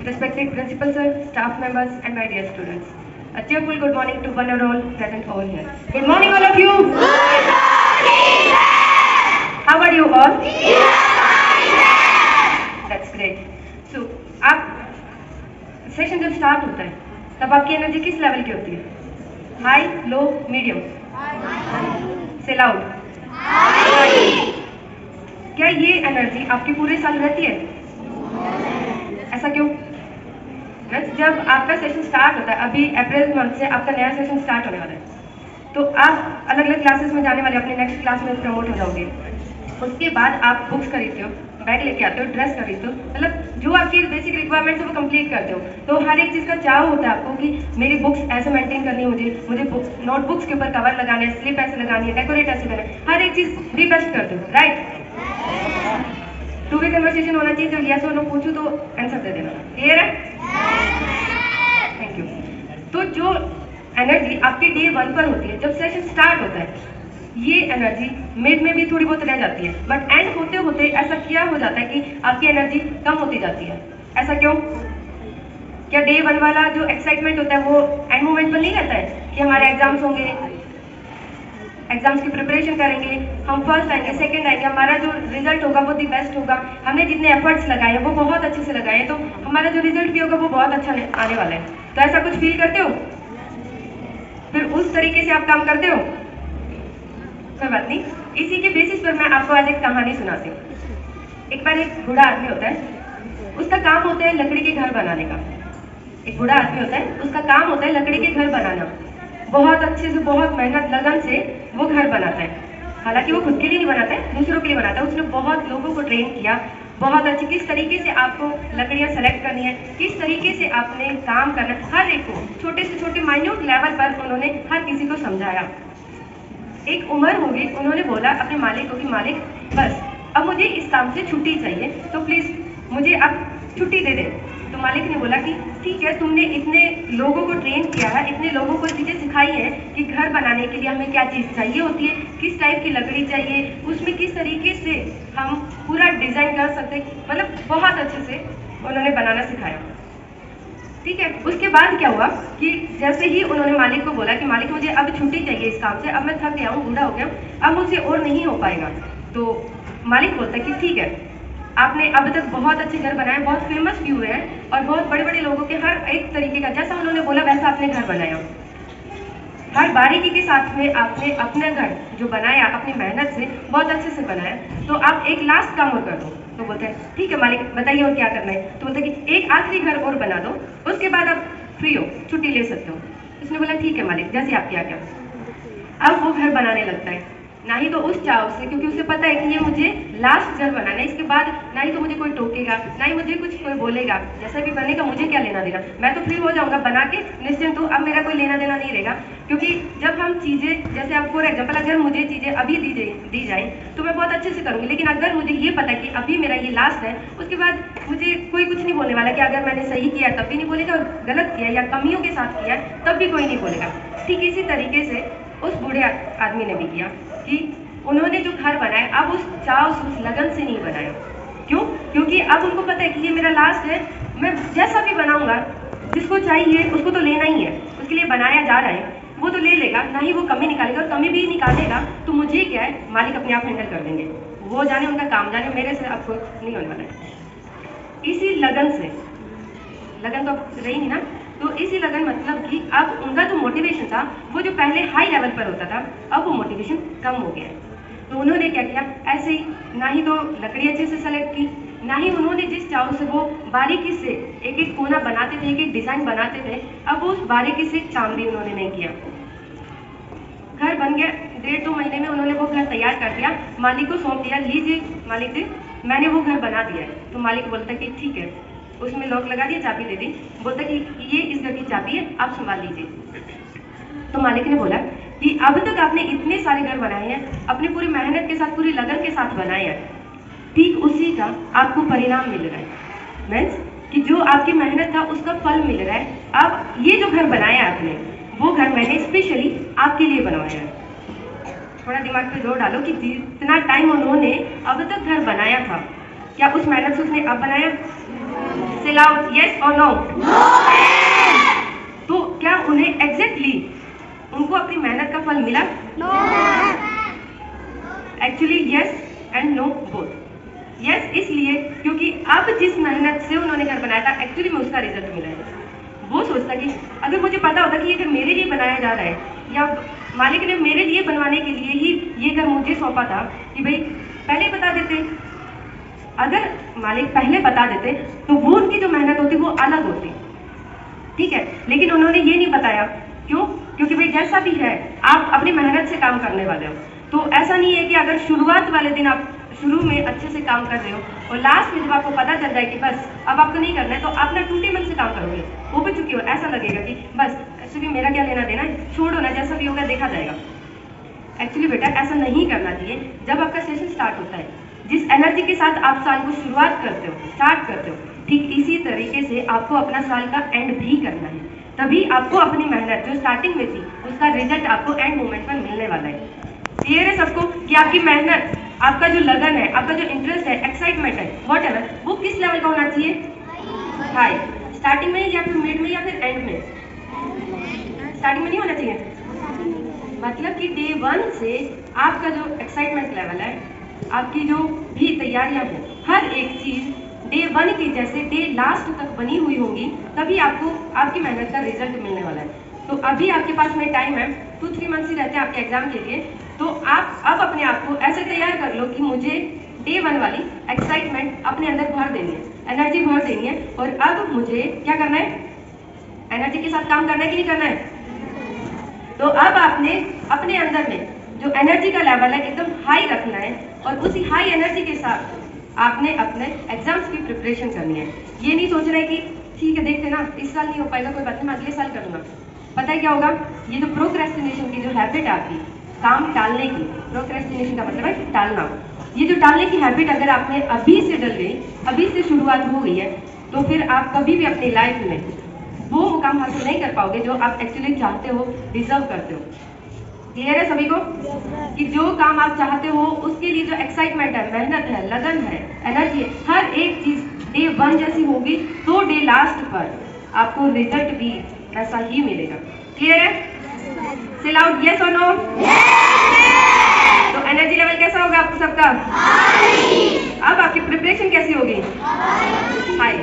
respected principal sir, staff members, and my dear students. A cheerful good morning to one and all present over here. Good morning, all of you. Good morning. How are you all? That's great. So, आप session जब start होता है तब आपकी energy किस level की होती है? हाई, लो, मीडियम? से लाउड? क्या ये एनर्जी आपकी पूरे साल रहती है? ऐसा क्यों? जब आपका सेशन स्टार्ट होता है, अभी अप्रैल मंथ से आपका नया सेशन स्टार्ट होने वाला है, तो आप अलग अलग क्लासेस में जाने वाले, अपने नेक्स्ट क्लास में प्रमोट हो जाओगे। उसके बाद आप बुक्स खरीदते हो, बैग लेके आते हो, ड्रेस खरीदते हो, मतलब जो आपकी बेसिक रिक्वायरमेंट्स है वो कंप्लीट करते हो। तो हर एक चीज़ का चाव होता है आपको कि मेरी बुक्स ऐसे मेंटेन करनी है, मुझे नोटबुक्स के ऊपर कवर लगाना है, स्लिप ऐसे लगानी है, डेकोरेट ऐसे करना है, हर एक चीज़ भी बेस्ट करते हो, राइट? टू वे कन्वर्सेशन होना चाहिए, जब यस और नो पूछूं तो आंसर दे देना। क्लियर है? Thank you. तो जो एनर्जी आपकी डे 1 पर होती है, जब सेशन स्टार्ट होता है, ये एनर्जी मिड में भी थोड़ी बहुत रह जाती है, बट एंड होते होते ऐसा क्या हो जाता है कि आपकी एनर्जी कम होती जाती है। ऐसा क्यों? क्या डे 1 वाला जो एक्साइटमेंट होता है वो एंड मोमेंट पर नहीं रहता है कि हमारे एग्जाम्स होंगे, एग्जाम्स की प्रिपरेशन करेंगे, हम फर्स्ट आएंगे, सेकंड आएंगे, हमारा जो रिजल्ट होगा वो दी बेस्ट होगा, हमने जितने एफर्ट्स लगाए हैं वो बहुत अच्छे से लगाए हैं, तो हमारा जो रिजल्ट भी होगा वो बहुत अच्छा आने वाला है। तो ऐसा कुछ फील करते हो? फिर उस तरीके से आप काम करते हो? कोई बात नहीं, इसी के बेसिस पर मैं आपको आज एक कहानी सुनाती हूँ। एक बार एक बूढ़ा आदमी होता है, उसका काम होता है लकड़ी के घर बनाने का। एक बूढ़ा आदमी होता है, उसका काम होता है लकड़ी के घर बनाना। बहुत अच्छे से, बहुत मेहनत लगन से वो घर बनाता है। हालांकि वो खुद के लिए नहीं बनाता है, दूसरों के लिए बनाता है। उसने बहुत लोगों को ट्रेन किया, बहुत अच्छी किस तरीके से आपको लकड़ियाँ सेलेक्ट करनी है, किस तरीके से आपने काम करना है, हर एक को छोटे से छोटे माइन्यूट लेवल पर उन्होंने हर किसी को समझाया। एक उम्र होगी, उन्होंने बोला अपने मालिक को कि मालिक बस अब मुझे इस काम से छुट्टी चाहिए, तो प्लीज़ मुझे अब छुट्टी दे दें। तो मालिक ने बोला कि ठीक है, तुमने इतने लोगों को ट्रेन किया है, इतने लोगों को चीज़ें सिखाई हैं कि घर बनाने के लिए हमें क्या चीज़ चाहिए होती है, किस टाइप की लकड़ी चाहिए, उसमें किस तरीके से हम पूरा डिज़ाइन कर सकते, मतलब बहुत अच्छे से उन्होंने बनाना सिखाया। ठीक है, उसके बाद क्या हुआ कि जैसे ही उन्होंने मालिक को बोला कि मालिक मुझे अब छुट्टी चाहिए इस काम से, अब मैं थक गया हूँ, बूढ़ा हो गया, अब मुझसे और नहीं हो पाएगा। तो मालिक बोलता है कि ठीक है, आपने अब तक बहुत अच्छे घर बनाए, बहुत फेमस भी हुए हैं और बहुत बड़े बड़े लोगों के हर एक तरीके का जैसा उन्होंने बोला वैसा आपने घर बनाया। हर बारीकी के साथ में आपने अपना घर जो बनाया अपनी मेहनत से बहुत अच्छे से बनाया। तो आप एक लास्ट काम और कर दो। तो बोलते हैं ठीक है मालिक, बताइए और क्या करना है। तो बोलते हैं कि एक आखिरी घर और बना दो, उसके बाद आप फ्री हो, छुट्टी ले सकते हो। उसने बोला ठीक है मालिक, जैसे आपकी आज्ञा। अब वो घर बनाने लगता है, ना ही तो उस चाव से, क्योंकि उसे पता है कि ये मुझे लास्ट घर बनाना है, इसके बाद ना ही तो मुझे कोई टोकेगा, ना ही मुझे कुछ कोई बोलेगा, जैसा भी बनेगा मुझे क्या लेना देना, मैं तो फ्री हो जाऊंगा बना के निश्चिंत हूँ, अब मेरा कोई लेना देना नहीं रहेगा। क्योंकि जब हम चीज़ें, जैसे आप फॉर एग्जाम्पल अगर मुझे चीज़ें अभी दी जाए तो मैं बहुत अच्छे से करूँगी, लेकिन अगर मुझे ये पता कि अभी मेरा ये लास्ट है, उसके बाद मुझे कोई कुछ नहीं बोलने वाला कि अगर मैंने सही किया तब भी नहीं बोलेगा और गलत किया या कमियों के साथ किया तब भी कोई नहीं बोलेगा। ठीक इसी तरीके से उस बूढ़े आदमी ने भी किया कि उन्होंने जो घर बनाया अब उस चाव से, उस लगन से नहीं बनाया। क्यों? क्योंकि अब उनको पता है कि ये मेरा लास्ट है, मैं जैसा भी बनाऊंगा जिसको चाहिए उसको तो लेना ही है, उसके लिए बनाया जा रहा है, वो तो ले लेगा, ना ही वो कमी निकालेगा, और कमी भी निकालेगा तो मुझे क्या है, मालिक अपने आप हैंडल कर देंगे, वो जाने उनका काम जाने, मेरे से आपको नहीं होने वाला है। इसी लगन से, लगन तो रही नहीं ना, तो इसी लगन मतलब कि अब उनका जो मोटिवेशन था वो जो पहले हाई लेवल पर होता था अब वो मोटिवेशन कम हो गया है। तो उन्होंने क्या किया, ऐसे ही ना ही तो लकड़ी अच्छे से सेलेक्ट की, ना ही उन्होंने जिस चाव से वो बारीकी से एक एक कोना बनाते थे, एक एक डिज़ाइन बनाते थे, अब वो उस बारीकी से काम भी उन्होंने नहीं किया। घर बन गया, 1.5-2 महीने में उन्होंने वो घर तैयार कर दिया, मालिक को सौंप दिया, लीजिए मालिक जी मैंने वो घर बना दिया है। तो मालिक बोलता कि ठीक है, उसमें लॉक लगा दिया, चाबी दे दी, बोलता कि ये इस घर की चाबी है, आप संभाल लीजिए। तो मालिक ने बोला कि अब तक आपने इतने सारे घर बनाए हैं, अपनी पूरी मेहनत के साथ, पूरी लगन के साथ बनाए हैं, ठीक उसी का आपको परिणाम मिल रहा है। मीन्स कि जो आपकी मेहनत था उसका फल मिल रहा है। अब ये जो घर बनाया आपने, वो घर मैंने स्पेशली आपके लिए बनवाया है। थोड़ा दिमाग पे जोर डालो कि जितना टाइम उन्होंने अब तक घर बनाया था, क्या उस मेहनत से उसने अब बनाया? Say loud, yes or no? तो क्या उन्हें एग्जैक्टली उनको अपनी मेहनत का फल मिला? Actually yes and no both. Yes इसलिए क्योंकि अब जिस मेहनत से उन्होंने घर बनाया था एक्चुअली में उसका रिजल्ट मिला है। वो सोचता कि अगर मुझे पता होता कि ये घर मेरे लिए बनाया जा रहा है या मालिक ने मेरे लिए बनवाने के लिए ही ये घर मुझे सौंपा था, कि भाई पहले बता देते, अगर मालिक पहले बता देते तो वो उनकी जो मेहनत होती वो अलग होती, ठीक है। लेकिन उन्होंने ये नहीं बताया, क्यों? क्योंकि भाई जैसा भी है आप अपनी मेहनत से काम करने वाले हो, तो ऐसा नहीं है कि अगर शुरुआत वाले दिन आप शुरू में अच्छे से काम कर रहे हो और लास्ट में जब आपको पता चल जाए कि बस अब आपको नहीं करना है, तो आप ना टूटे मन से काम करोगे, वो भी चुकी हो, ऐसा लगेगा कि बस एक्चुअली मेरा क्या लेना देना है, छोड़ो ना, जैसा भी होगा देखा जाएगा। एक्चुअली बेटा ऐसा नहीं करना चाहिए। जब आपका सेशन स्टार्ट होता है, जिस एनर्जी के साथ आप साल को शुरुआत करते हो, स्टार्ट करते हो, ठीक इसी तरीके से आपको अपना साल का एंड भी करना है। तभी आपको अपनी मेहनत जो स्टार्टिंग में थी उसका रिजल्ट आपको एंड मोमेंट पर मिलने वाला है। क्लियर है सबको कि आपकी मेहनत, आपका जो लगन है, आपका जो इंटरेस्ट है, एक्साइटमेंट है, व्हाटएवर, वो किस लेवल का होना चाहिए? हाई। स्टार्टिंग में या फिर मिड में या फिर एंड में? स्टार्टिंग में नहीं होना चाहिए। मतलब कि डे 1 से आपका जो एक्साइटमेंट लेवल है, आपकी जो भी तैयारियां हैं, हर एक चीज डे 1 की जैसे डे लास्ट तक बनी हुई होंगी, तभी आपको आपकी मेहनत का रिजल्ट मिलने वाला है। तो अभी आपके पास में टाइम है, 2-3 मंथ्स ही रहते हैं आपके एग्जाम के लिए, तो आप अब अपने आप को ऐसे तैयार कर लो कि मुझे डे 1 वाली एक्साइटमेंट अपने अंदर भर देनी है, एनर्जी भर देनी है, और अब मुझे क्या करना है? एनर्जी के साथ काम करना है कि नहीं करना है? तो अब आपने अपने अंदर में जो एनर्जी का लेवल है एकदम हाई रखना है, और उसी हाई एनर्जी के साथ आपने अपने एग्जाम्स की प्रिपरेशन करनी है। ये नहीं सोच रहे कि ठीक है देखते ना, इस साल नहीं हो पाएगा, कोई बात नहीं, मैं अगले साल करूँगा। पता है क्या होगा? ये जो प्रोक्रेस्टिनेशन की जो हैबिट है आपकी, काम टालने की, प्रोक्रेस्टिनेशन का मतलब है टालना, ये जो टालने की हैबिट अगर आपने अभी से डल गई, अभी से शुरुआत हो गई है, तो फिर आप कभी भी अपनी लाइफ में वो मुकाम हासिल नहीं कर पाओगे जो आप एक्चुअली चाहते हो, डिजर्व करते हो। क्लियर है सभी को कि जो काम आप चाहते हो उसके लिए जो एक्साइटमेंट है, मेहनत है, लगन है, एनर्जी है, हर एक चीज डे 1 जैसी होगी तो डे लास्ट पर आपको रिजल्ट भी ऐसा ही मिलेगा। क्लियर है? से लाउड यस और नो। तो एनर्जी लेवल कैसा होगा आपको सबका? अब आपकी प्रिपरेशन कैसी होगी? हाई।